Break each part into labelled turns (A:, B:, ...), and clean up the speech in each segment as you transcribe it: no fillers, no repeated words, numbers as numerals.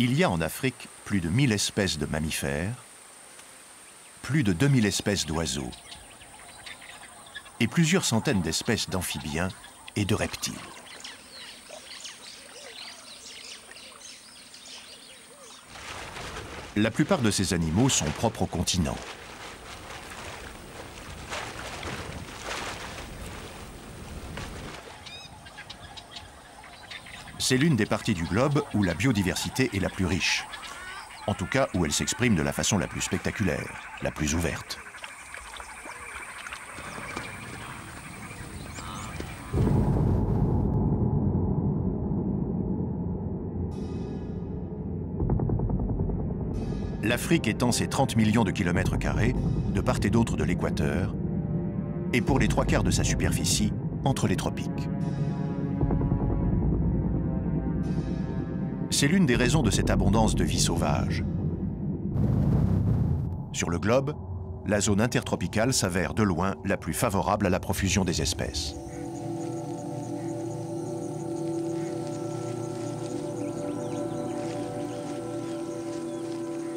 A: Il y a en Afrique plus de 1000 espèces de mammifères, plus de 2000 espèces d'oiseaux et plusieurs centaines d'espèces d'amphibiens et de reptiles. La plupart de ces animaux sont propres au continent. C'est l'une des parties du globe où la biodiversité est la plus riche. En tout cas, où elle s'exprime de la façon la plus spectaculaire, la plus ouverte. L'Afrique étend ses 30 millions de kilomètres carrés, de part et d'autre de l'équateur, et pour les 3/4 de sa superficie, entre les tropiques. C'est l'une des raisons de cette abondance de vie sauvage. Sur le globe, la zone intertropicale s'avère de loin la plus favorable à la profusion des espèces.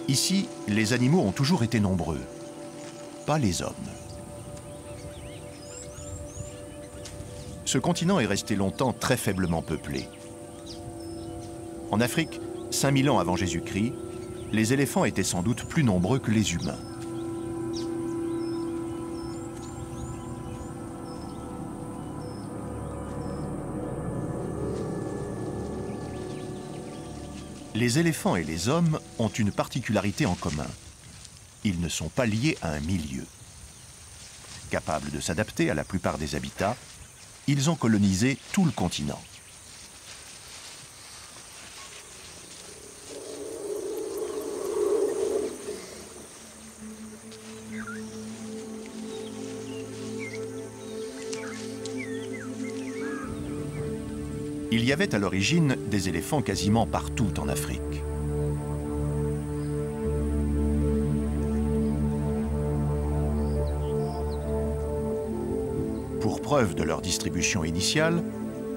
A: Ici, les animaux ont toujours été nombreux, pas les hommes. Ce continent est resté longtemps très faiblement peuplé. En Afrique, 5000 ans avant Jésus-Christ, les éléphants étaient sans doute plus nombreux que les humains. Les éléphants et les hommes ont une particularité en commun. Ils ne sont pas liés à un milieu. Capables de s'adapter à la plupart des habitats, ils ont colonisé tout le continent. Il y avait à l'origine des éléphants quasiment partout en Afrique. Pour preuve de leur distribution initiale,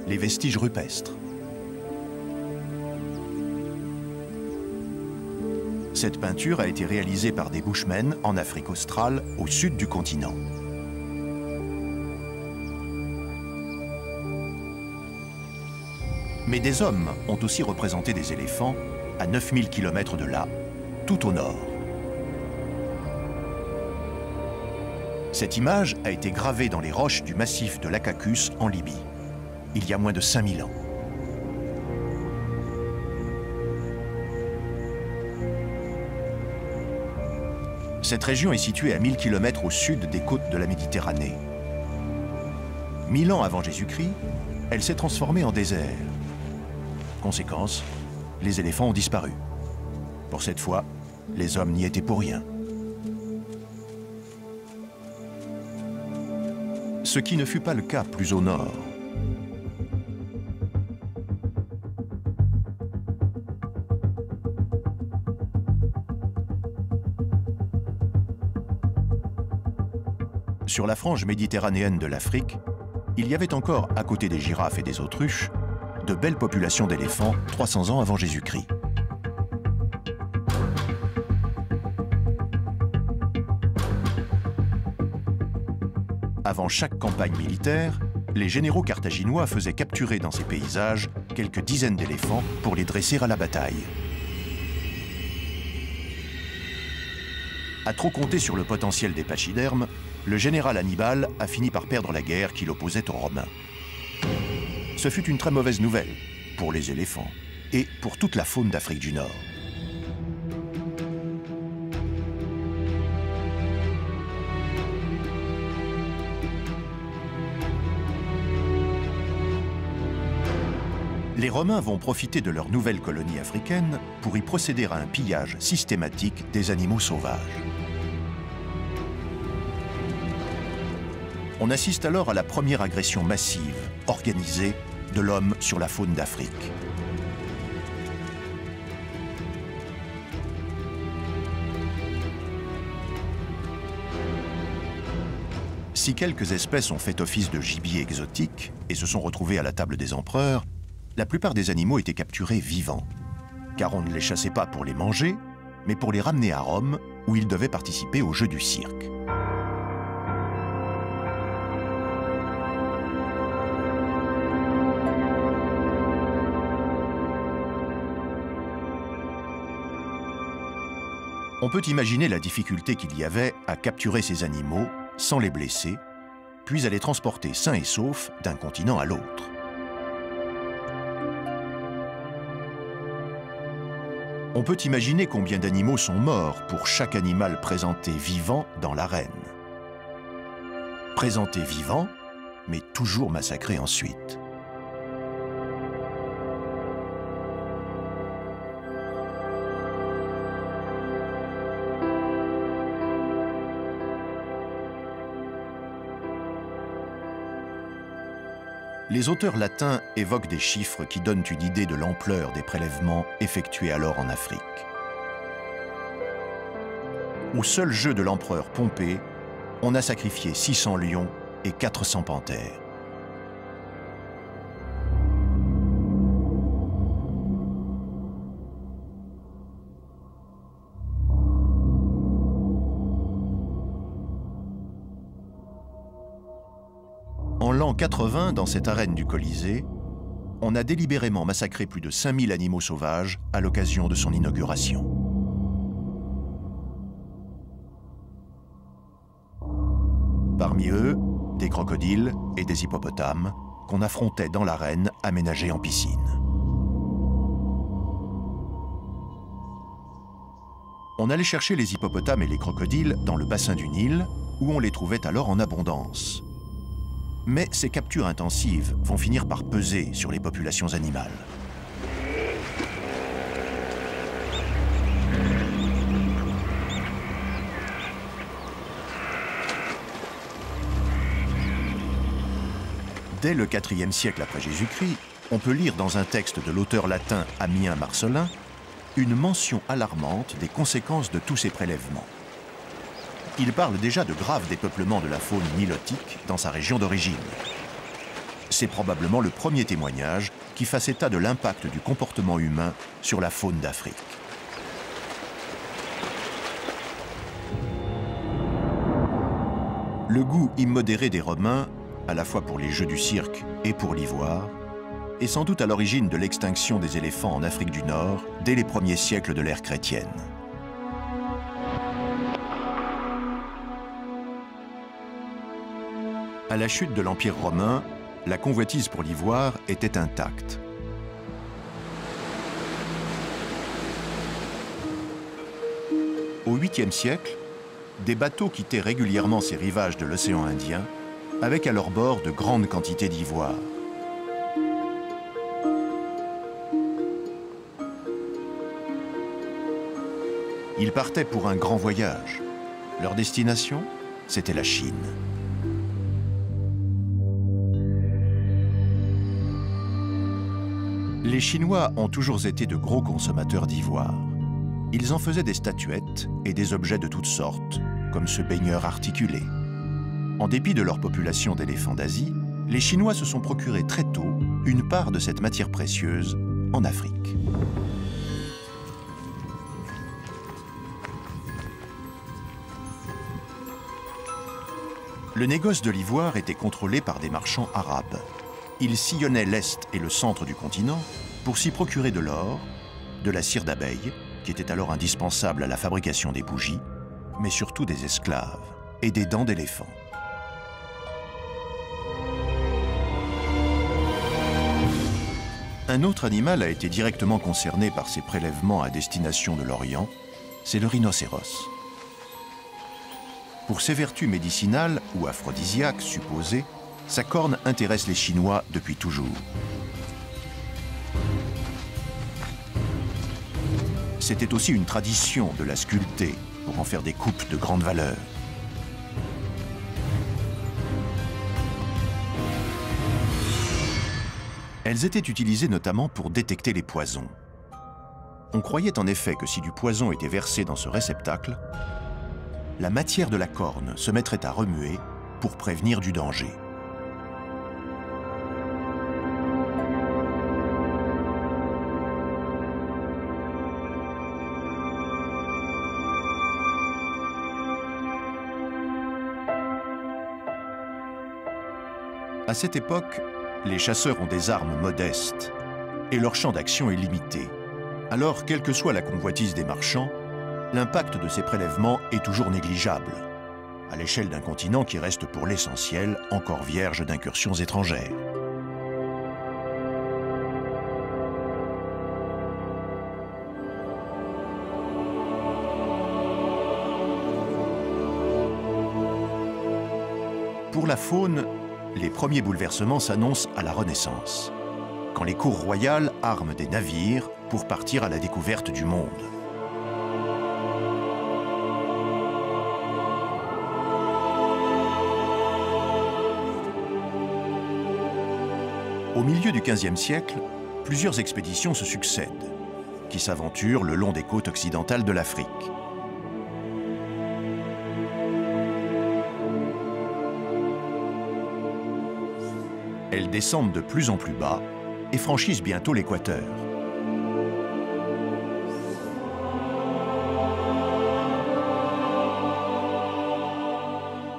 A: les vestiges rupestres. Cette peinture a été réalisée par des Bushmen en Afrique australe, au sud du continent. Mais des hommes ont aussi représenté des éléphants à 9000 km de là, tout au nord. Cette image a été gravée dans les roches du massif de l'Akakus en Libye, il y a moins de 5000 ans. Cette région est située à 1000 km au sud des côtes de la Méditerranée. 1000 ans avant Jésus-Christ, elle s'est transformée en désert. Conséquence, les éléphants ont disparu. Pour cette fois, les hommes n'y étaient pour rien. Ce qui ne fut pas le cas plus au nord. Sur la frange méditerranéenne de l'Afrique, il y avait encore, à côté des girafes et des autruches, de belles populations d'éléphants 300 ans avant Jésus-Christ. Avant chaque campagne militaire, les généraux carthaginois faisaient capturer dans ces paysages quelques dizaines d'éléphants pour les dresser à la bataille. À trop compter sur le potentiel des pachydermes, le général Hannibal a fini par perdre la guerre qui l'opposait aux Romains. Ce fut une très mauvaise nouvelle pour les éléphants et pour toute la faune d'Afrique du Nord. Les Romains vont profiter de leur nouvelle colonie africaine pour y procéder à un pillage systématique des animaux sauvages. On assiste alors à la première agression massive, organisée, de l'homme sur la faune d'Afrique. Si quelques espèces ont fait office de gibier exotique et se sont retrouvées à la table des empereurs, la plupart des animaux étaient capturés vivants, car on ne les chassait pas pour les manger, mais pour les ramener à Rome, où ils devaient participer aux jeux du cirque. On peut imaginer la difficulté qu'il y avait à capturer ces animaux sans les blesser, puis à les transporter sains et saufs d'un continent à l'autre. On peut imaginer combien d'animaux sont morts pour chaque animal présenté vivant dans l'arène. Présenté vivant, mais toujours massacré ensuite. Les auteurs latins évoquent des chiffres qui donnent une idée de l'ampleur des prélèvements effectués alors en Afrique. Au seul jeu de l'empereur Pompée, on a sacrifié 600 lions et 400 panthères. En l'an 80, dans cette arène du Colisée, on a délibérément massacré plus de 5000 animaux sauvages à l'occasion de son inauguration. Parmi eux, des crocodiles et des hippopotames qu'on affrontait dans l'arène aménagée en piscine. On allait chercher les hippopotames et les crocodiles dans le bassin du Nil, où on les trouvait alors en abondance. Mais ces captures intensives vont finir par peser sur les populations animales. Dès le IVe siècle après Jésus-Christ, on peut lire dans un texte de l'auteur latin Ammien Marcellin une mention alarmante des conséquences de tous ces prélèvements. Il parle déjà de graves dépeuplements de la faune nilotique dans sa région d'origine. C'est probablement le premier témoignage qui fasse état de l'impact du comportement humain sur la faune d'Afrique. Le goût immodéré des Romains, à la fois pour les jeux du cirque et pour l'ivoire, est sans doute à l'origine de l'extinction des éléphants en Afrique du Nord dès les premiers siècles de l'ère chrétienne. À la chute de l'Empire romain, la convoitise pour l'ivoire était intacte. Au 8e siècle, des bateaux quittaient régulièrement ces rivages de l'océan Indien, avec à leur bord de grandes quantités d'ivoire. Ils partaient pour un grand voyage. Leur destination, c'était la Chine. Les Chinois ont toujours été de gros consommateurs d'ivoire. Ils en faisaient des statuettes et des objets de toutes sortes, comme ce baigneur articulé. En dépit de leur population d'éléphants d'Asie, les Chinois se sont procurés très tôt une part de cette matière précieuse en Afrique. Le négoce de l'ivoire était contrôlé par des marchands arabes. Ils sillonnaient l'Est et le centre du continent pour s'y procurer de l'or, de la cire d'abeille, qui était alors indispensable à la fabrication des bougies, mais surtout des esclaves et des dents d'éléphant. Un autre animal a été directement concerné par ces prélèvements à destination de l'Orient, c'est le rhinocéros. Pour ses vertus médicinales ou aphrodisiaques supposées, sa corne intéresse les Chinois depuis toujours. C'était aussi une tradition de la sculpter pour en faire des coupes de grande valeur. Elles étaient utilisées notamment pour détecter les poisons. On croyait en effet que si du poison était versé dans ce réceptacle, la matière de la corne se mettrait à remuer pour prévenir du danger. À cette époque, les chasseurs ont des armes modestes et leur champ d'action est limité. Alors, quelle que soit la convoitise des marchands, l'impact de ces prélèvements est toujours négligeable, à l'échelle d'un continent qui reste pour l'essentiel encore vierge d'incursions étrangères. Pour la faune, les premiers bouleversements s'annoncent à la Renaissance, quand les cours royales arment des navires pour partir à la découverte du monde. Au milieu du XVe siècle, plusieurs expéditions se succèdent, qui s'aventurent le long des côtes occidentales de l'Afrique. Elles descendent de plus en plus bas et franchissent bientôt l'équateur.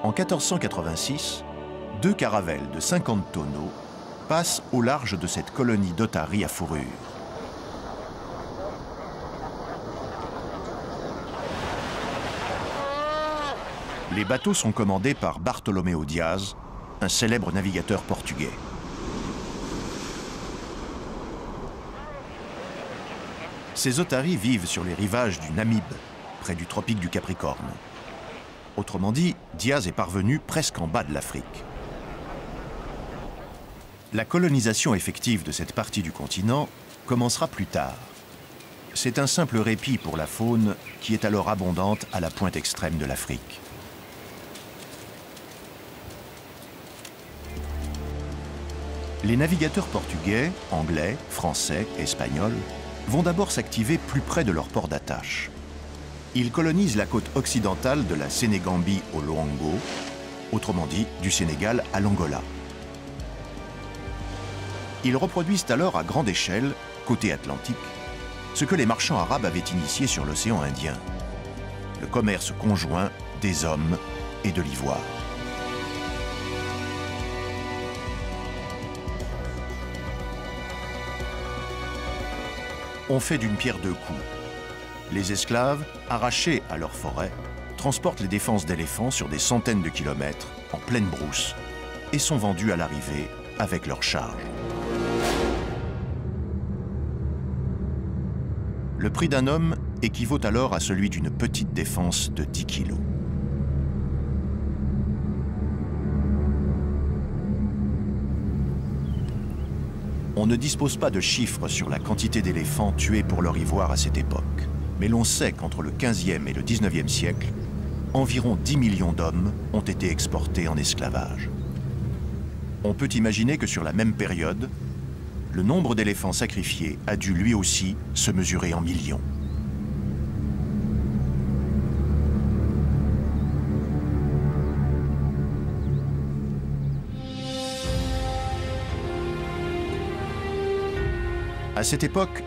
A: En 1486, 2 caravelles de 50 tonneaux passent au large de cette colonie d'otaries à fourrure. Les bateaux sont commandés par Bartolomeu Diaz, un célèbre navigateur portugais. Ces otaries vivent sur les rivages du Namibe, près du tropique du Capricorne. Autrement dit, Diaz est parvenu presque en bas de l'Afrique. La colonisation effective de cette partie du continent commencera plus tard. C'est un simple répit pour la faune qui est alors abondante à la pointe extrême de l'Afrique. Les navigateurs portugais, anglais, français, espagnols vont d'abord s'activer plus près de leur port d'attache. Ils colonisent la côte occidentale de la Sénégambie au Loango, autrement dit du Sénégal à l'Angola. Ils reproduisent alors à grande échelle, côté Atlantique, ce que les marchands arabes avaient initié sur l'océan Indien, le commerce conjoint des hommes et de l'ivoire. On fait d'une pierre deux coups. Les esclaves, arrachés à leur forêt, transportent les défenses d'éléphants sur des centaines de kilomètres, en pleine brousse, et sont vendus à l'arrivée avec leur charge. Le prix d'un homme équivaut alors à celui d'une petite défense de 10 kilos. On ne dispose pas de chiffres sur la quantité d'éléphants tués pour leur ivoire à cette époque, mais l'on sait qu'entre le XVe et le XIXe siècle, environ 10 millions d'hommes ont été exportés en esclavage. On peut imaginer que sur la même période, le nombre d'éléphants sacrifiés a dû lui aussi se mesurer en millions. À cette époque,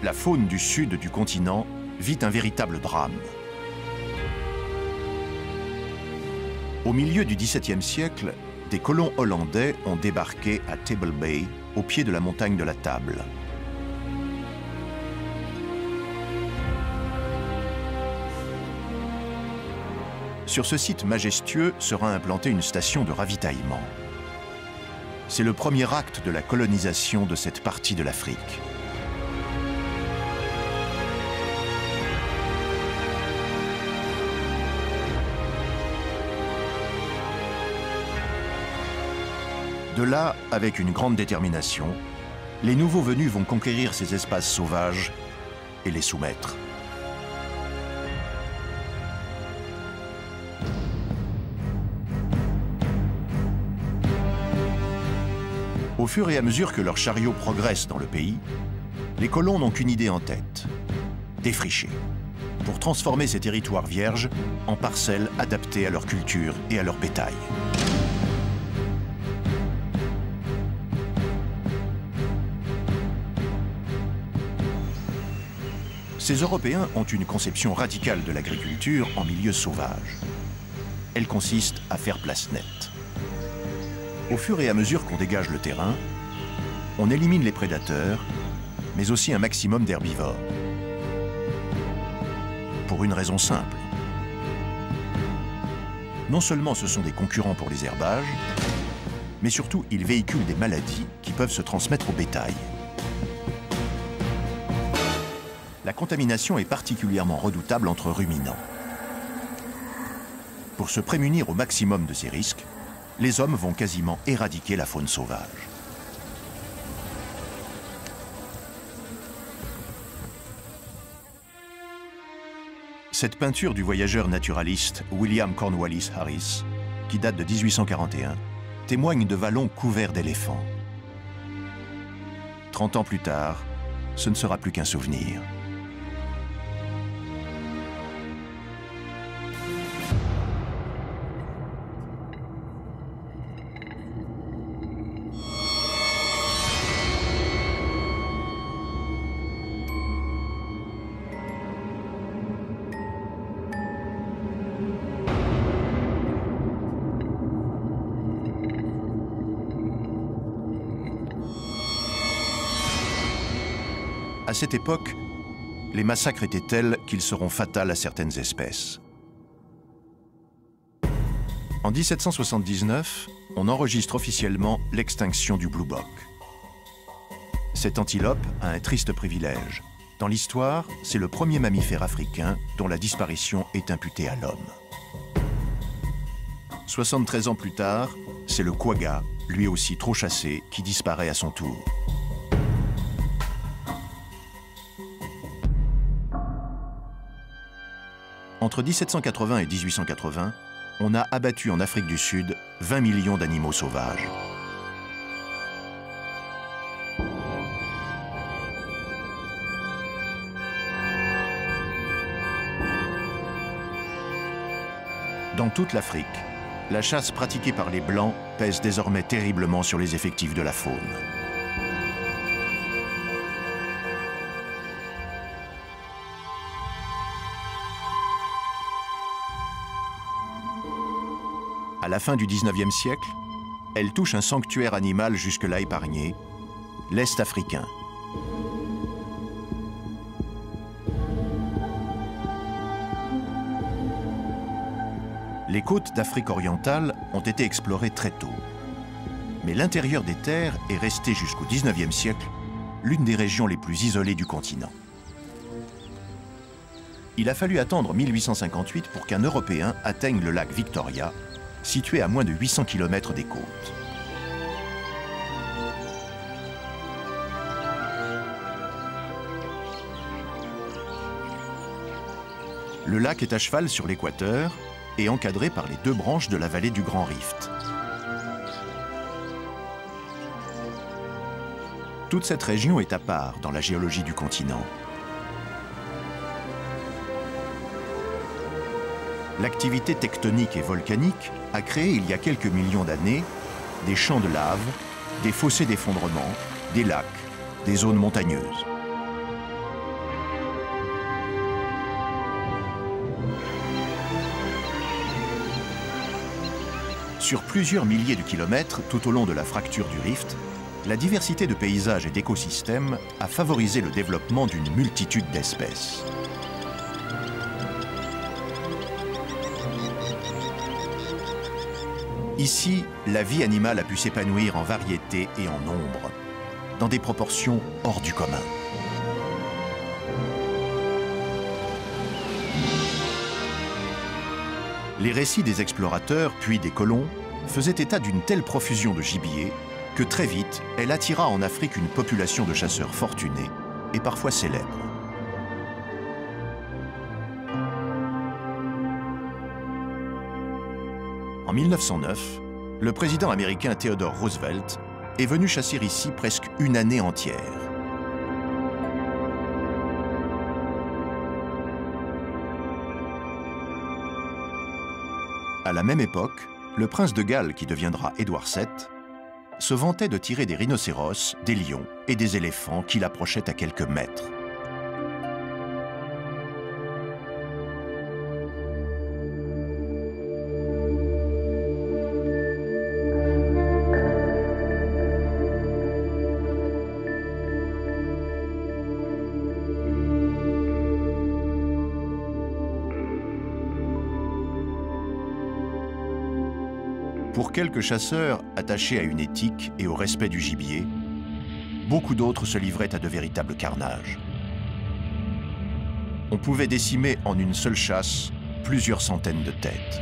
A: la faune du sud du continent vit un véritable drame. Au milieu du XVIIe siècle, des colons hollandais ont débarqué à Table Bay, au pied de la montagne de la Table. Sur ce site majestueux sera implantée une station de ravitaillement. C'est le premier acte de la colonisation de cette partie de l'Afrique. De là, avec une grande détermination, les nouveaux venus vont conquérir ces espaces sauvages et les soumettre. Au fur et à mesure que leurs chariots progressent dans le pays, les colons n'ont qu'une idée en tête: défricher, pour transformer ces territoires vierges en parcelles adaptées à leur culture et à leur bétail. Ces Européens ont une conception radicale de l'agriculture en milieu sauvage. Elle consiste à faire place nette. Au fur et à mesure qu'on dégage le terrain, on élimine les prédateurs, mais aussi un maximum d'herbivores. Pour une raison simple. Non seulement ce sont des concurrents pour les herbages, mais surtout ils véhiculent des maladies qui peuvent se transmettre au bétail. La contamination est particulièrement redoutable entre ruminants. Pour se prémunir au maximum de ces risques, les hommes vont quasiment éradiquer la faune sauvage. Cette peinture du voyageur naturaliste William Cornwallis Harris, qui date de 1841, témoigne de vallons couverts d'éléphants. 30 ans plus tard, ce ne sera plus qu'un souvenir. À cette époque, les massacres étaient tels qu'ils seront fatals à certaines espèces. En 1779, on enregistre officiellement l'extinction du bluebok. Cette antilope a un triste privilège. Dans l'histoire, c'est le premier mammifère africain dont la disparition est imputée à l'homme. 73 ans plus tard, c'est le quagga, lui aussi trop chassé, qui disparaît à son tour. Entre 1780 et 1880, on a abattu en Afrique du Sud 20 millions d'animaux sauvages. Dans toute l'Afrique, la chasse pratiquée par les Blancs pèse désormais terriblement sur les effectifs de la faune. À la fin du XIXe siècle, elle touche un sanctuaire animal jusque-là épargné, l'Est africain. Les côtes d'Afrique orientale ont été explorées très tôt. Mais l'intérieur des terres est resté jusqu'au XIXe siècle l'une des régions les plus isolées du continent. Il a fallu attendre 1858 pour qu'un Européen atteigne le lac Victoria, situé à moins de 800 km des côtes. Le lac est à cheval sur l'équateur et encadré par les deux branches de la vallée du Grand Rift. Toute cette région est à part dans la géologie du continent. L'activité tectonique et volcanique a créé il y a quelques millions d'années des champs de lave, des fossés d'effondrement, des lacs, des zones montagneuses. Sur plusieurs milliers de kilomètres tout au long de la fracture du rift, la diversité de paysages et d'écosystèmes a favorisé le développement d'une multitude d'espèces. Ici, la vie animale a pu s'épanouir en variété et en nombre, dans des proportions hors du commun. Les récits des explorateurs, puis des colons, faisaient état d'une telle profusion de gibier que très vite, elle attira en Afrique une population de chasseurs fortunés et parfois célèbres. En 1909, le président américain Theodore Roosevelt est venu chasser ici presque une année entière. À la même époque, le prince de Galles, qui deviendra Édouard VII, se vantait de tirer des rhinocéros, des lions et des éléphants qu'il approchait à quelques mètres. Pour quelques chasseurs attachés à une éthique et au respect du gibier, beaucoup d'autres se livraient à de véritables carnages. On pouvait décimer en une seule chasse plusieurs centaines de têtes.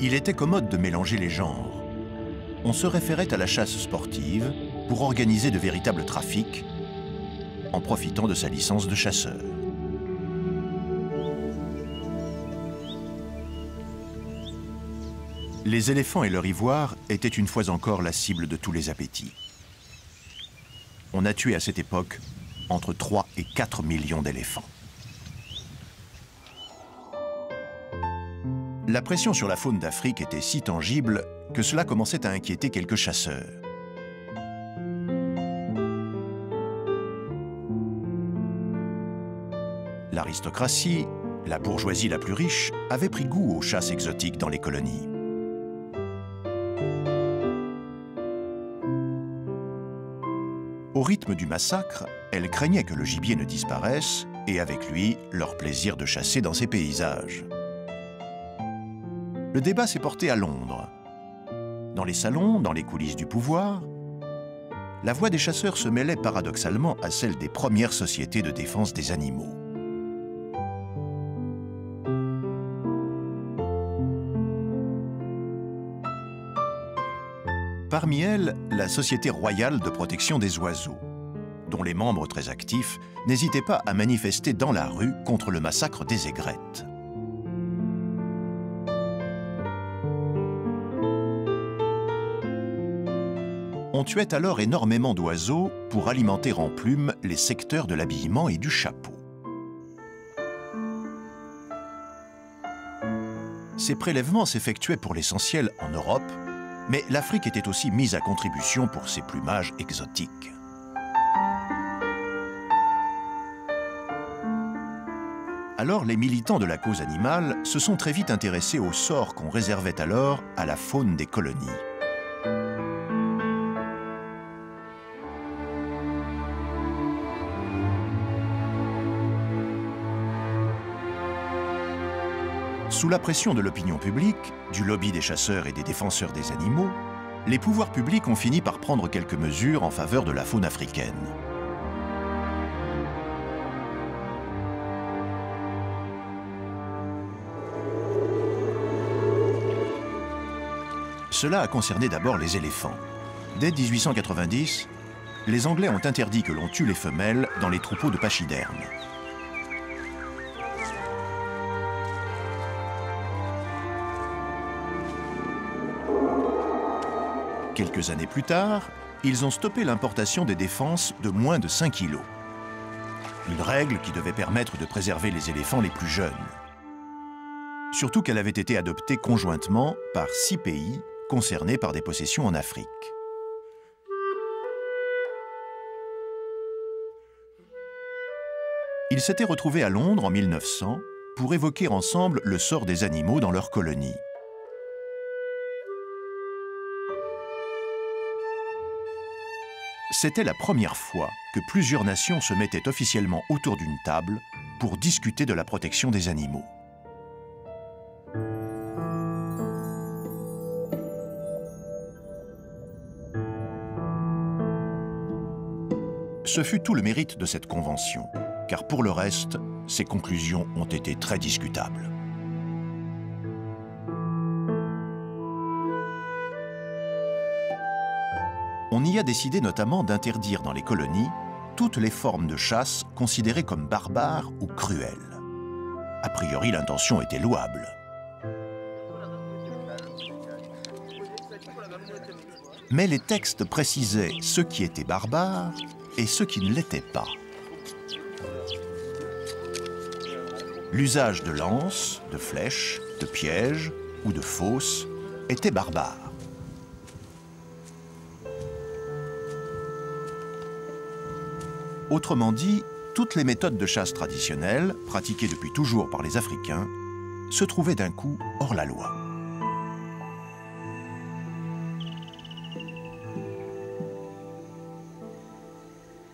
A: Il était commode de mélanger les genres. On se référait à la chasse sportive pour organiser de véritables trafics en profitant de sa licence de chasseur. Les éléphants et leur ivoire étaient une fois encore la cible de tous les appétits. On a tué à cette époque entre 3 et 4 millions d'éléphants. La pression sur la faune d'Afrique était si tangible que cela commençait à inquiéter quelques chasseurs. L'aristocratie, la bourgeoisie la plus riche, avait pris goût aux chasses exotiques dans les colonies. Au rythme du massacre, elles craignaient que le gibier ne disparaisse et avec lui, leur plaisir de chasser dans ces paysages. Le débat s'est porté à Londres. Dans les salons, dans les coulisses du pouvoir, la voix des chasseurs se mêlait paradoxalement à celle des premières sociétés de défense des animaux. Parmi elles, la Société royale de protection des oiseaux, dont les membres très actifs n'hésitaient pas à manifester dans la rue contre le massacre des aigrettes. On tuait alors énormément d'oiseaux pour alimenter en plumes les secteurs de l'habillement et du chapeau. Ces prélèvements s'effectuaient pour l'essentiel en Europe, mais l'Afrique était aussi mise à contribution pour ses plumages exotiques. Alors les militants de la cause animale se sont très vite intéressés au sort qu'on réservait alors à la faune des colonies. Sous la pression de l'opinion publique, du lobby des chasseurs et des défenseurs des animaux, les pouvoirs publics ont fini par prendre quelques mesures en faveur de la faune africaine. Cela a concerné d'abord les éléphants. Dès 1890, les Anglais ont interdit que l'on tue les femelles dans les troupeaux de pachydermes. Quelques années plus tard, ils ont stoppé l'importation des défenses de moins de 5 kilos. Une règle qui devait permettre de préserver les éléphants les plus jeunes. Surtout qu'elle avait été adoptée conjointement par 6 pays concernés par des possessions en Afrique. Ils s'étaient retrouvés à Londres en 1900 pour évoquer ensemble le sort des animaux dans leur colonie. C'était la première fois que plusieurs nations se mettaient officiellement autour d'une table pour discuter de la protection des animaux. Ce fut tout le mérite de cette convention, car pour le reste, ses conclusions ont été très discutables. On y a décidé notamment d'interdire dans les colonies toutes les formes de chasse considérées comme barbares ou cruelles. A priori, l'intention était louable. Mais les textes précisaient ce qui était barbare et ce qui ne l'était pas. L'usage de lances, de flèches, de pièges ou de fosses était barbare. Autrement dit, toutes les méthodes de chasse traditionnelles, pratiquées depuis toujours par les Africains, se trouvaient d'un coup hors la loi.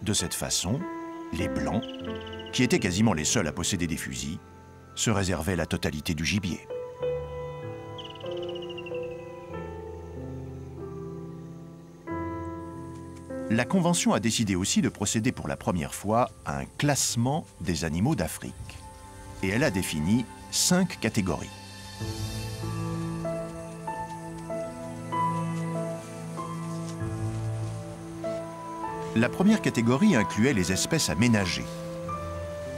A: De cette façon, les Blancs, qui étaient quasiment les seuls à posséder des fusils, se réservaient la totalité du gibier. La Convention a décidé aussi de procéder pour la première fois à un classement des animaux d'Afrique. Et elle a défini 5 catégories. La première catégorie incluait les espèces à ménager.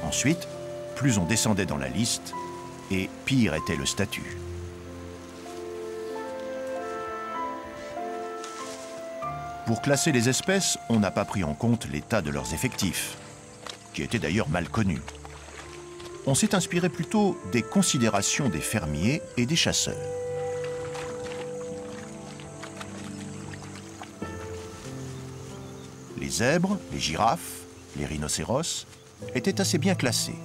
A: Ensuite, plus on descendait dans la liste, et pire était le statut. Pour classer les espèces, on n'a pas pris en compte l'état de leurs effectifs, qui étaient d'ailleurs mal connus. On s'est inspiré plutôt des considérations des fermiers et des chasseurs. Les zèbres, les girafes, les rhinocéros étaient assez bien classés.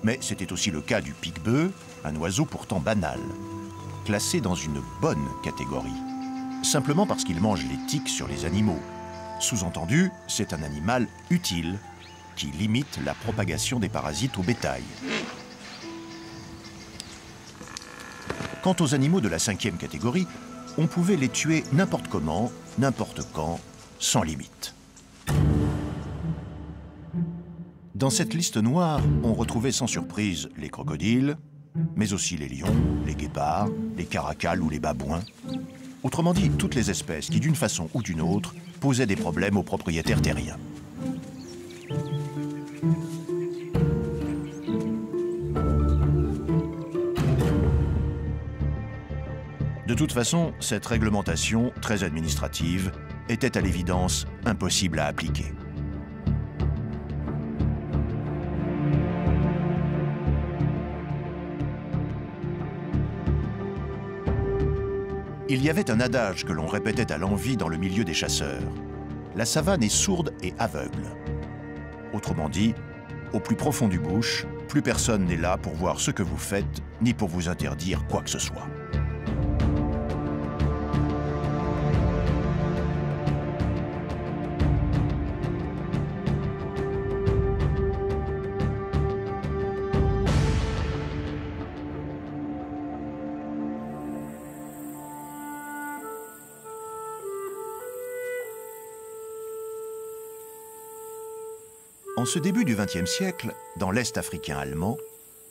A: Mais c'était aussi le cas du pique-bœuf, un oiseau pourtant banal, classé dans une bonne catégorie, simplement parce qu'il mange les tiques sur les animaux. Sous-entendu, c'est un animal utile, qui limite la propagation des parasites au bétail. Quant aux animaux de la 5e catégorie, on pouvait les tuer n'importe comment, n'importe quand, sans limite. Dans cette liste noire, on retrouvait sans surprise les crocodiles, mais aussi les lions, les guépards, les caracals ou les babouins. Autrement dit, toutes les espèces qui, d'une façon ou d'une autre, posaient des problèmes aux propriétaires terriens. De toute façon, cette réglementation, très administrative, était à l'évidence impossible à appliquer. Il y avait un adage que l'on répétait à l'envi dans le milieu des chasseurs. La savane est sourde et aveugle. Autrement dit, au plus profond du bush, plus personne n'est là pour voir ce que vous faites, ni pour vous interdire quoi que ce soit. En ce début du XXe siècle, dans l'Est africain allemand,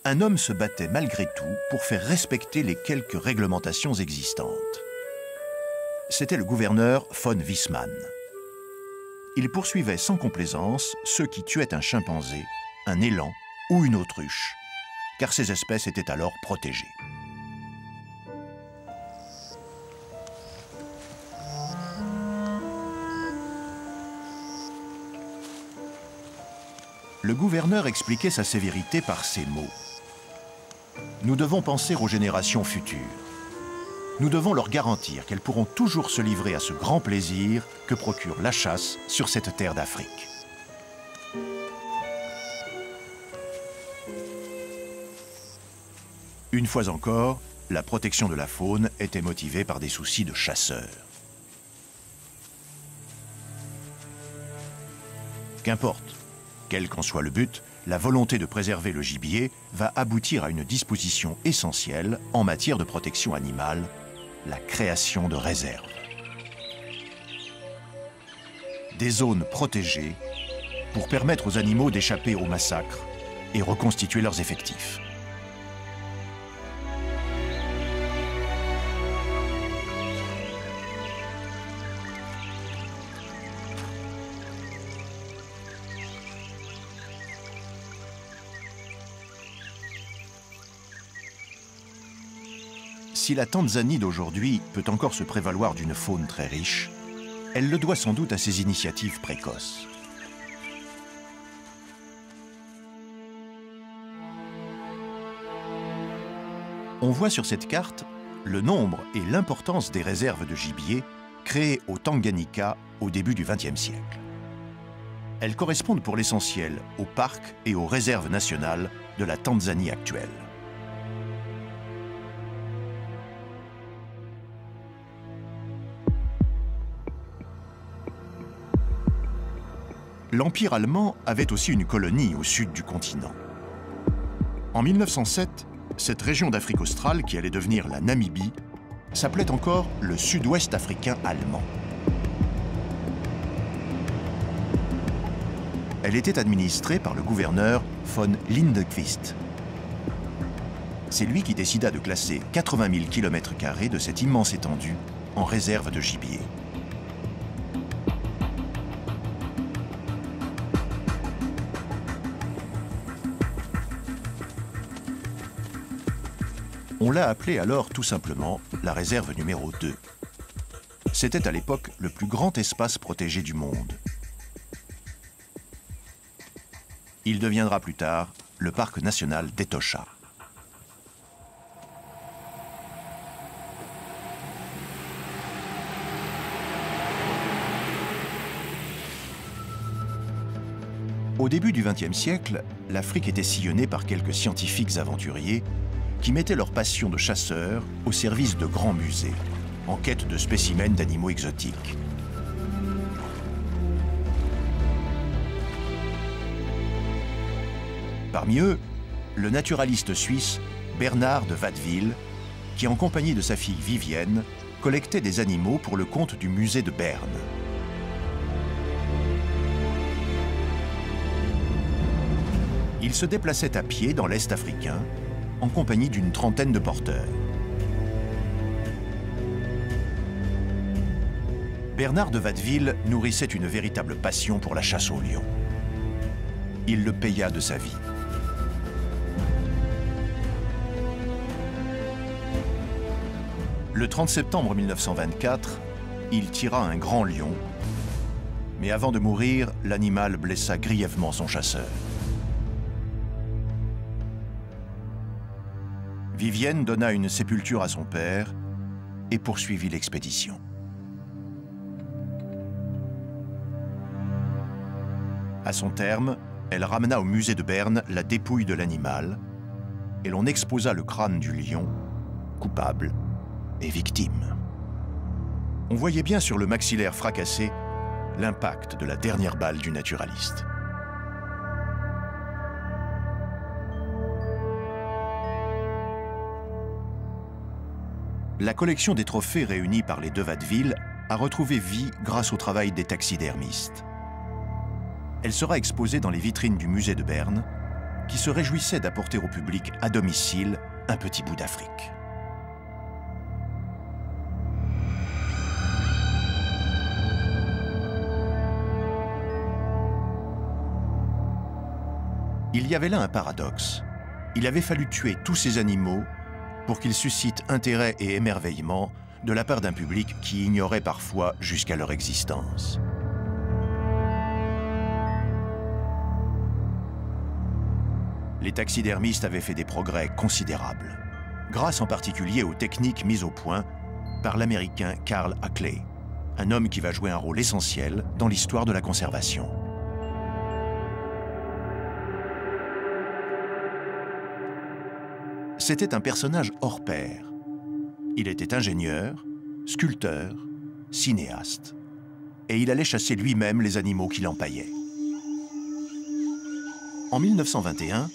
A: un homme se battait malgré tout pour faire respecter les quelques réglementations existantes. C'était le gouverneur von Wissmann. Il poursuivait sans complaisance ceux qui tuaient un chimpanzé, un élan ou une autruche, car ces espèces étaient alors protégées. Le gouverneur expliquait sa sévérité par ces mots. Nous devons penser aux générations futures. Nous devons leur garantir qu'elles pourront toujours se livrer à ce grand plaisir que procure la chasse sur cette terre d'Afrique. Une fois encore, la protection de la faune était motivée par des soucis de chasseurs. Qu'importe. Quel qu'en soit le but, la volonté de préserver le gibier va aboutir à une disposition essentielle en matière de protection animale, la création de réserves. Des zones protégées pour permettre aux animaux d'échapper au massacre et reconstituer leurs effectifs. Si la Tanzanie d'aujourd'hui peut encore se prévaloir d'une faune très riche, elle le doit sans doute à ses initiatives précoces. On voit sur cette carte le nombre et l'importance des réserves de gibier créées au Tanganyika au début du XXe siècle. Elles correspondent pour l'essentiel aux parcs et aux réserves nationales de la Tanzanie actuelle. L'Empire allemand avait aussi une colonie au sud du continent. En 1907, cette région d'Afrique australe, qui allait devenir la Namibie, s'appelait encore le Sud-Ouest africain allemand. Elle était administrée par le gouverneur von Lindequist. C'est lui qui décida de classer 80 000 km² de cette immense étendue en réserve de gibier. On l'a appelée alors tout simplement la réserve numéro 2. C'était à l'époque le plus grand espace protégé du monde. Il deviendra plus tard le parc national d'Etosha. Au début du XXe siècle, l'Afrique était sillonnée par quelques scientifiques aventuriers qui mettaient leur passion de chasseurs au service de grands musées, en quête de spécimens d'animaux exotiques. Parmi eux, le naturaliste suisse Bernard de Watteville, qui en compagnie de sa fille Vivienne, collectait des animaux pour le compte du musée de Berne. Il se déplaçait à pied dans l'Est africain, en compagnie d'une trentaine de porteurs. Bernard de Watteville nourrissait une véritable passion pour la chasse au lion. Il le paya de sa vie. Le 30 septembre 1924, il tira un grand lion, mais avant de mourir, l'animal blessa grièvement son chasseur. Vivienne donna une sépulture à son père et poursuivit l'expédition. À son terme, elle ramena au musée de Berne la dépouille de l'animal et l'on exposa le crâne du lion, coupable et victime. On voyait bien sur le maxillaire fracassé l'impact de la dernière balle du naturaliste. La collection des trophées réunis par les de Watteville a retrouvé vie grâce au travail des taxidermistes. Elle sera exposée dans les vitrines du musée de Berne, qui se réjouissait d'apporter au public à domicile un petit bout d'Afrique. Il y avait là un paradoxe. Il avait fallu tuer tous ces animaux pour qu'ils suscitent intérêt et émerveillement de la part d'un public qui ignorait parfois jusqu'à leur existence. Les taxidermistes avaient fait des progrès considérables, grâce en particulier aux techniques mises au point par l'Américain Carl Ackley, un homme qui va jouer un rôle essentiel dans l'histoire de la conservation. C'était un personnage hors pair. Il était ingénieur, sculpteur, cinéaste, et il allait chasser lui-même les animaux qu'il empaillaient. En 1921,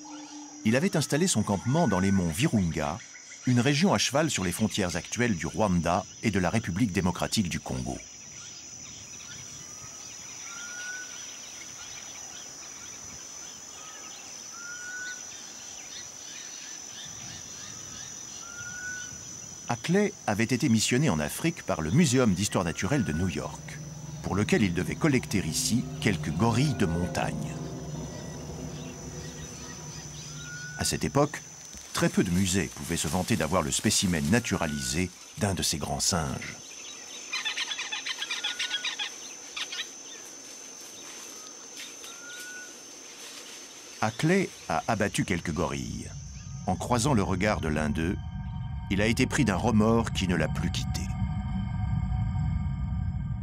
A: il avait installé son campement dans les monts Virunga, une région à cheval sur les frontières actuelles du Rwanda et de la République démocratique du Congo. Ackley avait été missionné en Afrique par le Muséum d'histoire naturelle de New York, pour lequel il devait collecter ici quelques gorilles de montagne. À cette époque, très peu de musées pouvaient se vanter d'avoir le spécimen naturalisé d'un de ces grands singes. Ackley a abattu quelques gorilles. En croisant le regard de l'un d'eux, il a été pris d'un remords qui ne l'a plus quitté.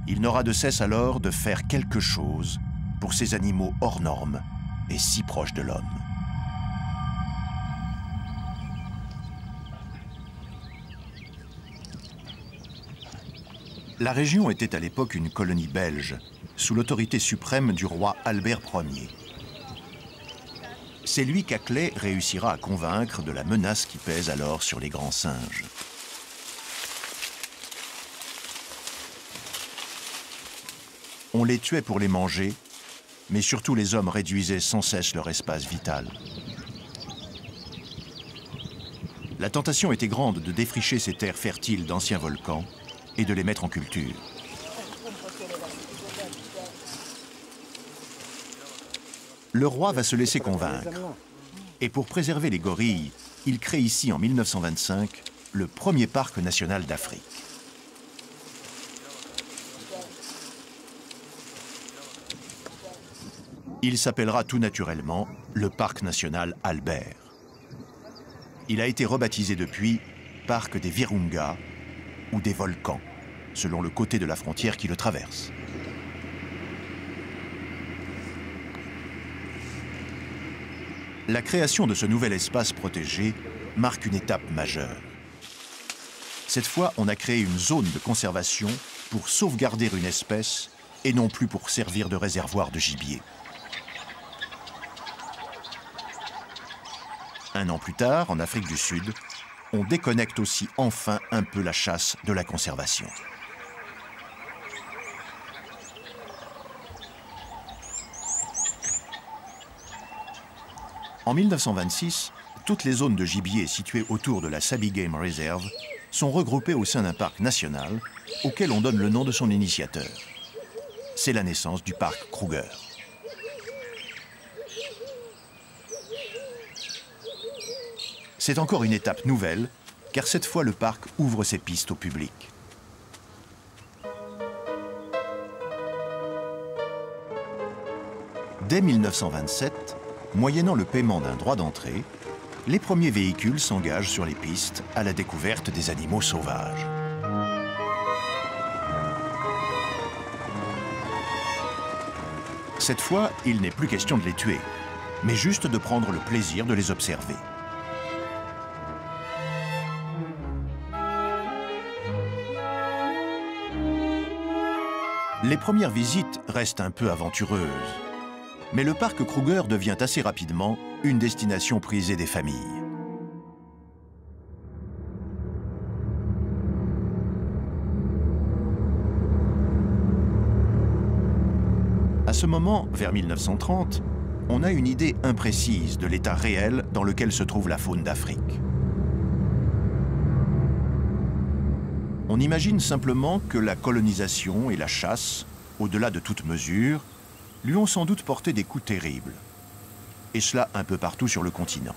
A: Il n'aura de cesse alors de faire quelque chose pour ces animaux hors normes et si proches de l'homme. La région était à l'époque une colonie belge, sous l'autorité suprême du roi Albert Ier. C'est lui qu'Hackley réussira à convaincre de la menace qui pèse alors sur les grands singes. On les tuait pour les manger, mais surtout les hommes réduisaient sans cesse leur espace vital. La tentation était grande de défricher ces terres fertiles d'anciens volcans et de les mettre en culture. Le roi va se laisser convaincre. Et pour préserver les gorilles, il crée ici en 1925 le premier parc national d'Afrique. Il s'appellera tout naturellement le parc national Albert. Il a été rebaptisé depuis parc des Virunga ou des volcans, selon le côté de la frontière qui le traverse. La création de ce nouvel espace protégé marque une étape majeure. Cette fois, on a créé une zone de conservation pour sauvegarder une espèce et non plus pour servir de réservoir de gibier. Un an plus tard, en Afrique du Sud, on déconnecte aussi enfin un peu la chasse de la conservation. En 1926, toutes les zones de gibier situées autour de la Sabi Game Reserve sont regroupées au sein d'un parc national auquel on donne le nom de son initiateur. C'est la naissance du parc Kruger. C'est encore une étape nouvelle, car cette fois le parc ouvre ses pistes au public. Dès 1927, moyennant le paiement d'un droit d'entrée, les premiers véhicules s'engagent sur les pistes à la découverte des animaux sauvages. Cette fois, il n'est plus question de les tuer, mais juste de prendre le plaisir de les observer. Les premières visites restent un peu aventureuses, mais le parc Kruger devient assez rapidement une destination prisée des familles. À ce moment, vers 1930, on a une idée imprécise de l'état réel dans lequel se trouve la faune d'Afrique. On imagine simplement que la colonisation et la chasse, au-delà de toute mesure, lui ont sans doute porté des coups terribles. Et cela un peu partout sur le continent.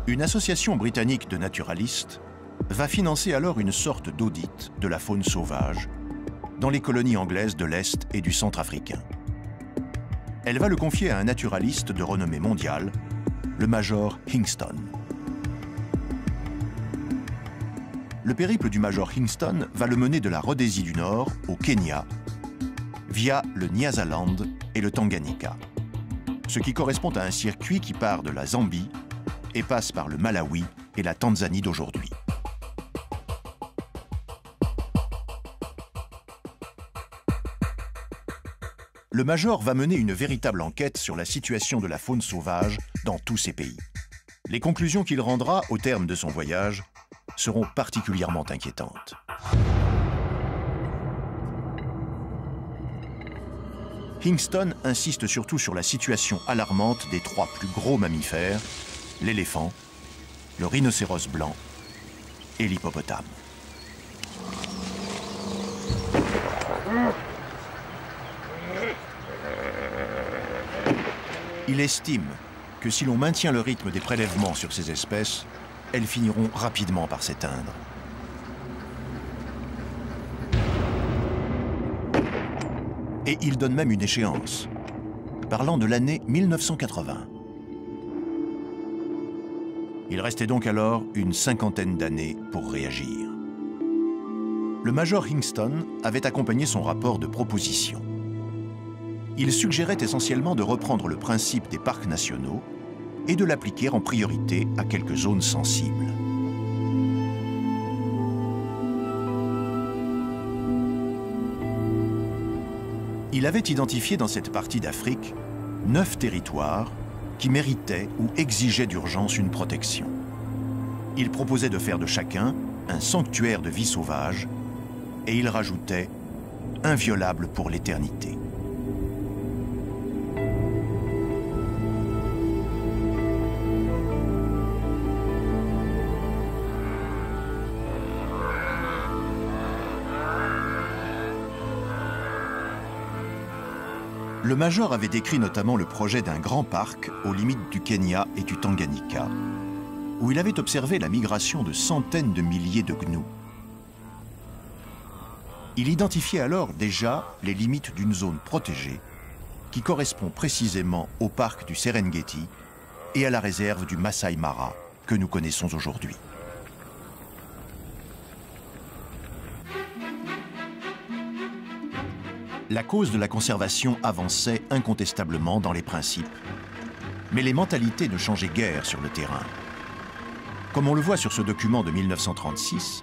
A: Une association britannique de naturalistes va financer alors une sorte d'audit de la faune sauvage dans les colonies anglaises de l'Est et du Centre africain. Elle va le confier à un naturaliste de renommée mondiale, le major Hingston. Le périple du major Hingston va le mener de la Rhodésie du Nord au Kenya, via le Nyasaland et le Tanganyika, ce qui correspond à un circuit qui part de la Zambie et passe par le Malawi et la Tanzanie d'aujourd'hui. Le major va mener une véritable enquête sur la situation de la faune sauvage dans tous ces pays. Les conclusions qu'il rendra au terme de son voyage seront particulièrement inquiétantes. Hingston insiste surtout sur la situation alarmante des trois plus gros mammifères, l'éléphant, le rhinocéros blanc et l'hippopotame. Il estime que si l'on maintient le rythme des prélèvements sur ces espèces, elles finiront rapidement par s'éteindre. Et il donne même une échéance, parlant de l'année 1980. Il restait donc alors une cinquantaine d'années pour réagir. Le major Hingston avait accompagné son rapport de proposition. Il suggérait essentiellement de reprendre le principe des parcs nationaux et de l'appliquer en priorité à quelques zones sensibles. Il avait identifié dans cette partie d'Afrique 9 territoires qui méritaient ou exigeaient d'urgence une protection. Il proposait de faire de chacun un sanctuaire de vie sauvage et il rajoutait « inviolable pour l'éternité ». Le major avait décrit notamment le projet d'un grand parc aux limites du Kenya et du Tanganyika, où il avait observé la migration de centaines de milliers de gnous. Il identifiait alors déjà les limites d'une zone protégée qui correspond précisément au parc du Serengeti et à la réserve du Masai Mara que nous connaissons aujourd'hui. La cause de la conservation avançait incontestablement dans les principes, mais les mentalités ne changeaient guère sur le terrain. Comme on le voit sur ce document de 1936,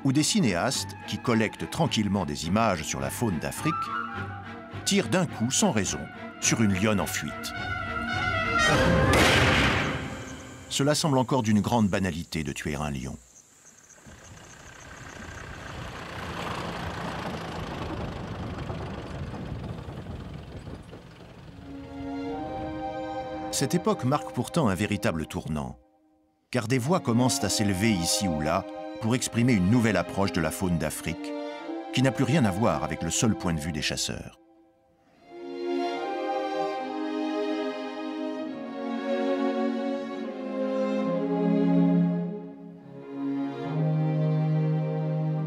A: où des cinéastes qui collectent tranquillement des images sur la faune d'Afrique tirent d'un coup, sans raison, sur une lionne en fuite. Cela semble encore d'une grande banalité de tuer un lion. Cette époque marque pourtant un véritable tournant, car des voix commencent à s'élever ici ou là pour exprimer une nouvelle approche de la faune d'Afrique, qui n'a plus rien à voir avec le seul point de vue des chasseurs.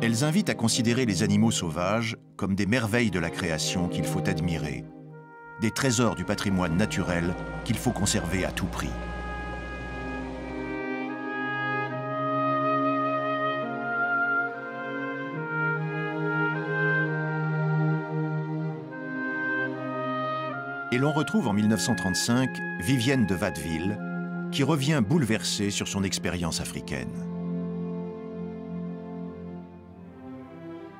A: Elles invitent à considérer les animaux sauvages comme des merveilles de la création qu'il faut admirer, des trésors du patrimoine naturel qu'il faut conserver à tout prix. Et l'on retrouve en 1935 Vivienne de Watteville, qui revient bouleversée sur son expérience africaine.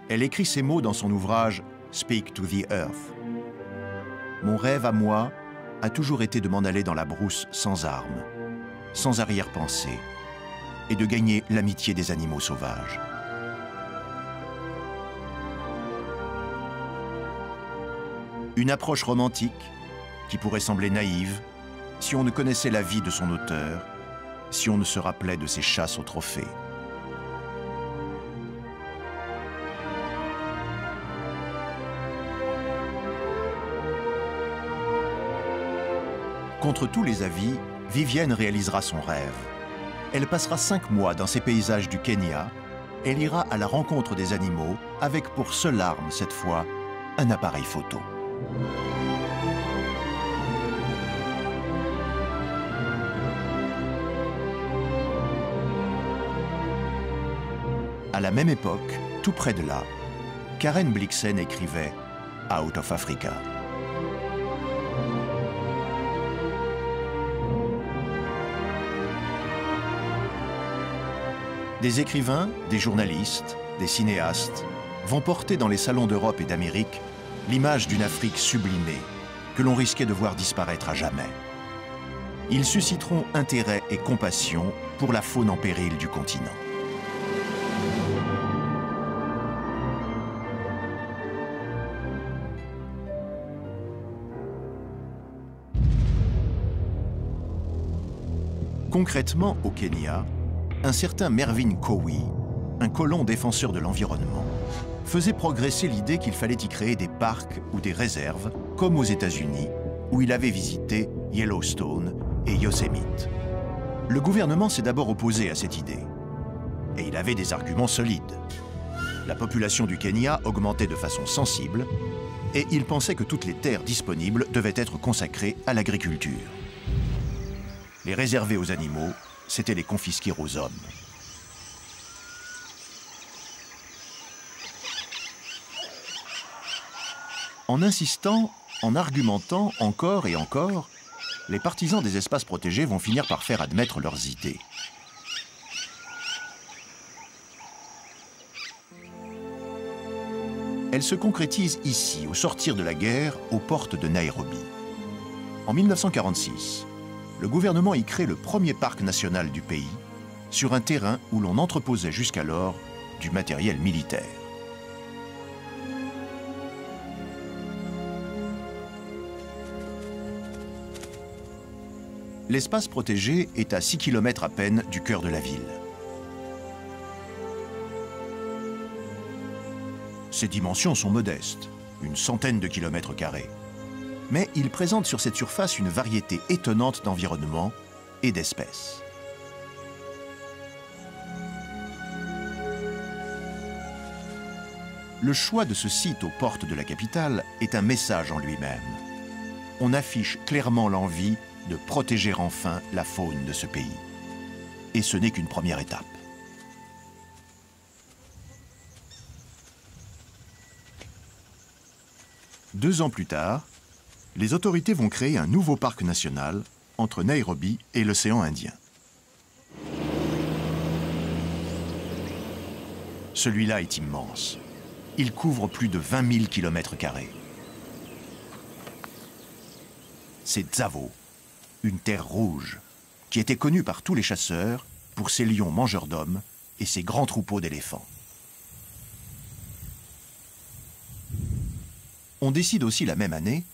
A: Elle écrit ces mots dans son ouvrage « Speak to the Earth ». Mon rêve à moi a toujours été de m'en aller dans la brousse sans armes, sans arrière-pensée, et de gagner l'amitié des animaux sauvages. Une approche romantique qui pourrait sembler naïve si on ne connaissait la vie de son auteur, si on ne se rappelait de ses chasses aux trophées. Contre tous les avis, Vivienne réalisera son rêve. Elle passera 5 mois dans ces paysages du Kenya. Elle ira à la rencontre des animaux avec pour seule arme, cette fois, un appareil photo. À la même époque, tout près de là, Karen Blixen écrivait « Out of Africa ». Des écrivains, des journalistes, des cinéastes vont porter dans les salons d'Europe et d'Amérique l'image d'une Afrique sublimée que l'on risquait de voir disparaître à jamais. Ils susciteront intérêt et compassion pour la faune en péril du continent. Concrètement, au Kenya, un certain Mervyn Cowie, un colon défenseur de l'environnement, faisait progresser l'idée qu'il fallait y créer des parcs ou des réserves, comme aux États-Unis, où il avait visité Yellowstone et Yosemite. Le gouvernement s'est d'abord opposé à cette idée. Et il avait des arguments solides. La population du Kenya augmentait de façon sensible et il pensait que toutes les terres disponibles devaient être consacrées à l'agriculture. Les réserver aux animaux c'était les confisquer aux hommes. En insistant, en argumentant encore et encore, les partisans des espaces protégés vont finir par faire admettre leurs idées. Elles se concrétisent ici, au sortir de la guerre, aux portes de Nairobi. En 1946, le gouvernement y crée le premier parc national du pays, sur un terrain où l'on entreposait jusqu'alors du matériel militaire. L'espace protégé est à 6 km à peine du cœur de la ville. Ses dimensions sont modestes, une centaine de kilomètres carrés. Mais il présente sur cette surface une variété étonnante d'environnements et d'espèces. Le choix de ce site aux portes de la capitale est un message en lui-même. On affiche clairement l'envie de protéger enfin la faune de ce pays. Et ce n'est qu'une première étape. Deux ans plus tard, les autorités vont créer un nouveau parc national entre Nairobi et l'océan Indien. Celui-là est immense. Il couvre plus de 20 000 km². C'est Tsavo, une terre rouge, qui était connue par tous les chasseurs pour ses lions mangeurs d'hommes et ses grands troupeaux d'éléphants. On décide aussi la même année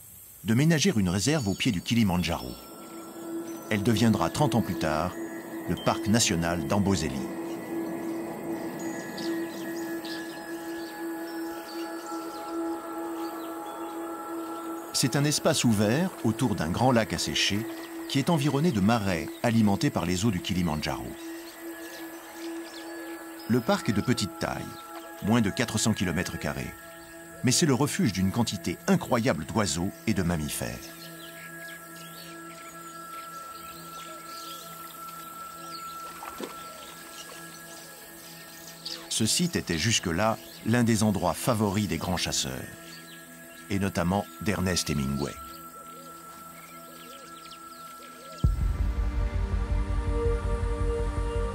A: de ménager une réserve au pied du Kilimandjaro. Elle deviendra 30 ans plus tard le parc national d'Amboseli. C'est un espace ouvert autour d'un grand lac asséché qui est environné de marais alimentés par les eaux du Kilimandjaro. Le parc est de petite taille, moins de 400 km², mais c'est le refuge d'une quantité incroyable d'oiseaux et de mammifères. Ce site était jusque-là l'un des endroits favoris des grands chasseurs, et notamment d'Ernest Hemingway.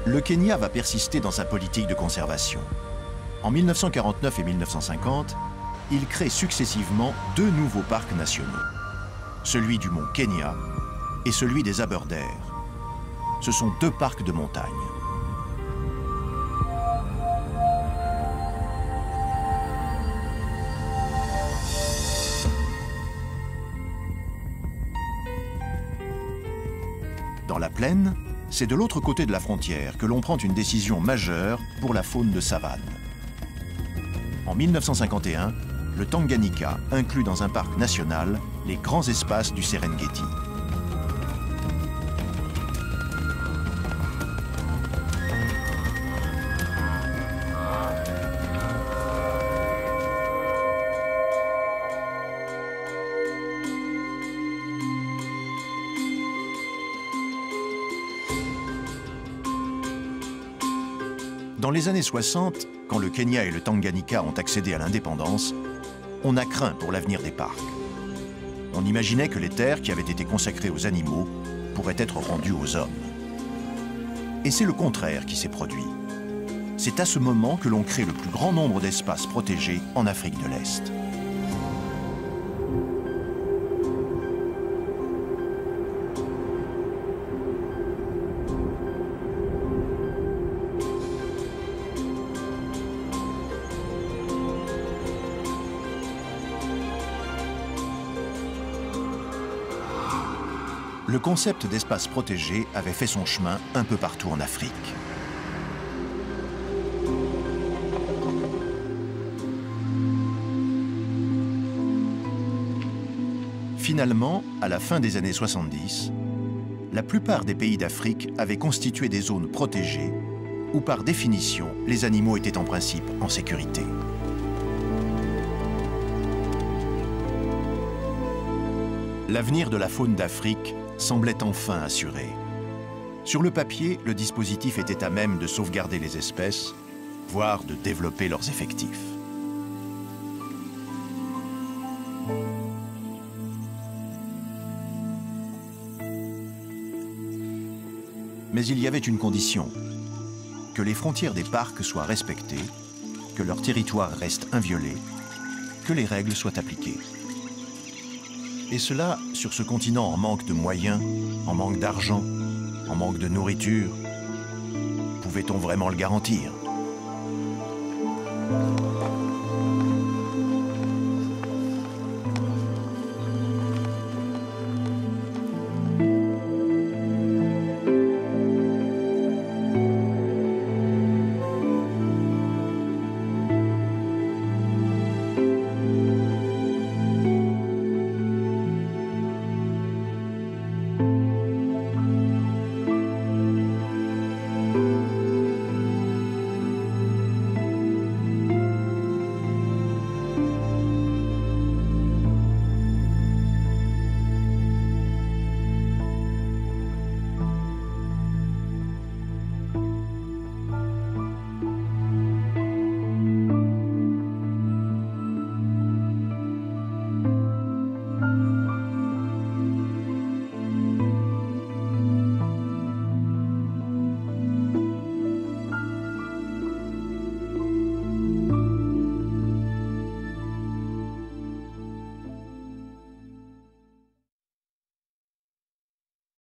A: Le Kenya va persister dans sa politique de conservation. En 1949 et 1950, il crée successivement deux nouveaux parcs nationaux, celui du mont Kenya et celui des Aberdare. Ce sont deux parcs de montagne. Dans la plaine, c'est de l'autre côté de la frontière que l'on prend une décision majeure pour la faune de savane. En 1951, le Tanganyika inclut dans un parc national les grands espaces du Serengeti. Dans les années 60, quand le Kenya et le Tanganyika ont accédé à l'indépendance, on a craint pour l'avenir des parcs. On imaginait que les terres qui avaient été consacrées aux animaux pourraient être rendues aux hommes. Et c'est le contraire qui s'est produit. C'est à ce moment que l'on crée le plus grand nombre d'espaces protégés en Afrique de l'Est. Le concept d'espace protégé avait fait son chemin un peu partout en Afrique. Finalement, à la fin des années 70, la plupart des pays d'Afrique avaient constitué des zones protégées où, par définition, les animaux étaient en principe en sécurité. L'avenir de la faune d'Afrique semblait enfin assuré. Sur le papier, le dispositif était à même de sauvegarder les espèces, voire de développer leurs effectifs. Mais il y avait une condition, que les frontières des parcs soient respectées, que leur territoire reste inviolé, que les règles soient appliquées. Et cela sur ce continent en manque de moyens, en manque d'argent, en manque de nourriture. Pouvait-on vraiment le garantir ?